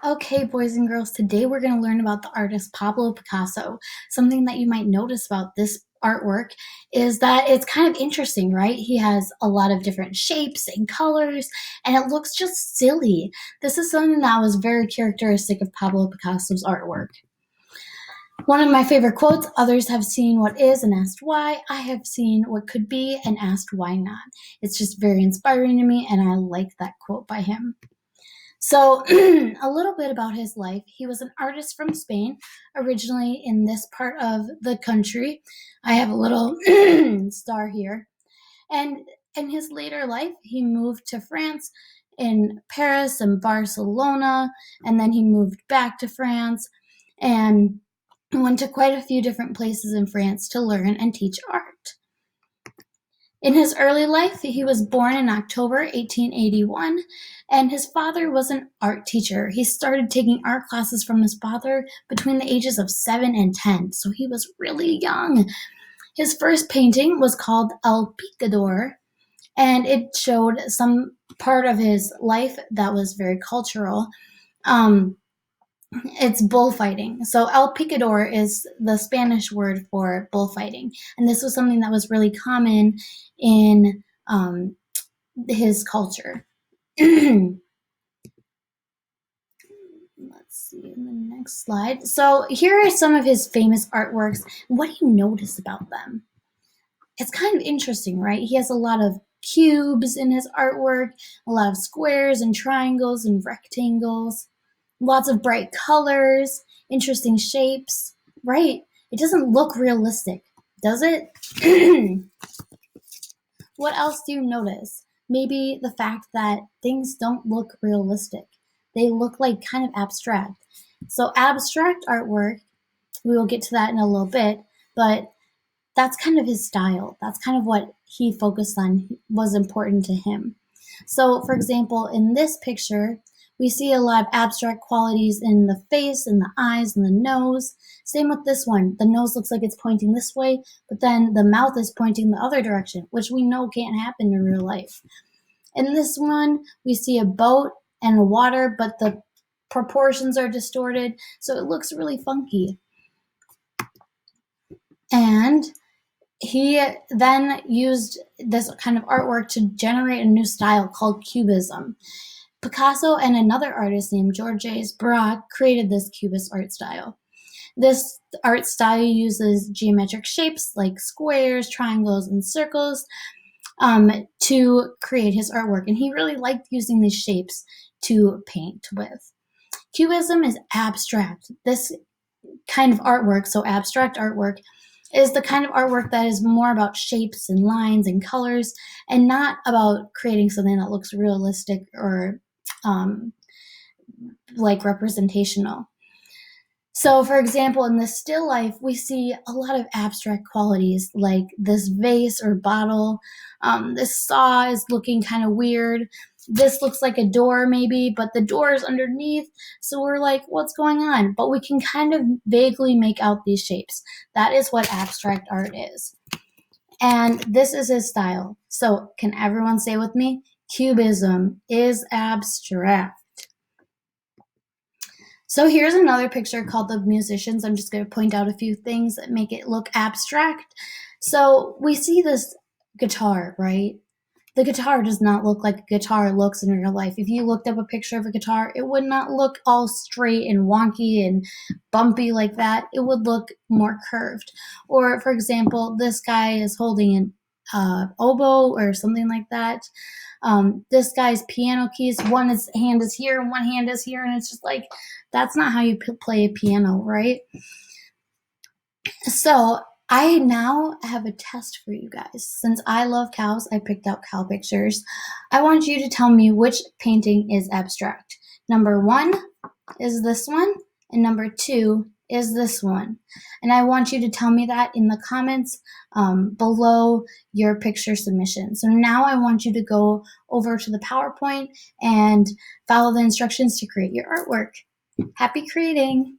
Okay, boys and girls, today we're going to learn about the artist Pablo Picasso. Something that you might notice about this artwork is that it's kind of interesting, right? He has a lot of different shapes and colors, and it looks just silly. This is something that was very characteristic of Pablo Picasso's artwork. One of my favorite quotes, others have seen what is and asked why. I have seen what could be and asked why not. It's just very inspiring to me, and I like that quote by him. So, a little bit about his life. He was an artist from Spain, originally in this part of the country. I have a little star here. And in his later life, he moved to France, in Paris and Barcelona, and then he moved back to France and went to quite a few different places in France to learn and teach art. In his early life, he was born in October 1881, and his father was an art teacher. He started taking art classes from his father between the ages of 7 and 10, so he was really young. His first painting was called El Picador, and it showed some part of his life that was very cultural. It's bullfighting. So El Picador is the Spanish word for bullfighting. And this was something that was really common in his culture. Let's see in the next slide. So here are some of his famous artworks. What do you notice about them? It's kind of interesting, right? He has a lot of cubes in his artwork, a lot of squares and triangles and rectangles. Lots of bright colors, interesting shapes, right? It doesn't look realistic, does it? What else do you notice? Maybe the fact that things don't look realistic. They look like kind of abstract. So abstract artwork, we will get to that in a little bit, but that's kind of his style. That's kind of what he focused on, was important to him. So, for example, in this picture, we see a lot of abstract qualities in the face and the eyes and the nose. Same with this one. The nose looks like it's pointing this way, but then the mouth is pointing the other direction, which we know can't happen in real life. In this one, we see a boat and a water, but the proportions are distorted, so it looks really funky. And he then used this kind of artwork to generate a new style called Cubism. Picasso and another artist named Georges Braque created this Cubist art style. This art style uses geometric shapes like squares, triangles, and circles to create his artwork, and he really liked using these shapes to paint with. Cubism is abstract. This kind of artwork, so abstract artwork, is the kind of artwork that is more about shapes and lines and colors and not about creating something that looks realistic or like representational. So, for example, in the still life, we see a lot of abstract qualities like this vase or bottle. This saw is looking kind of weird. This looks like a door maybe, but the door is underneath. So we're like, what's going on? But we can kind of vaguely make out these shapes. That is what abstract art is. And this is his style. So can everyone say with me? Cubism is abstract. So here's another picture called The Musicians. I'm just going to point out a few things that make it look abstract. So we see this guitar, right? The guitar does not look like a guitar looks in real life. If you looked up a picture of a guitar, it would not look all straight and wonky and bumpy like that. It would look more curved. Or, for example, this guy is holding an oboe or something like that. This guy's piano keys, hand is here and one hand is here, and it's just like, that's not how you play a piano, right? So I now have a test for you guys. Since I love cows, I picked out cow pictures. I want you to tell me which painting is abstract. Number 1 is this one, and number 2 is this one. And I want you to tell me that in the comments below your picture submission. So now I want you to go over to the PowerPoint and follow the instructions to create your artwork. Happy creating!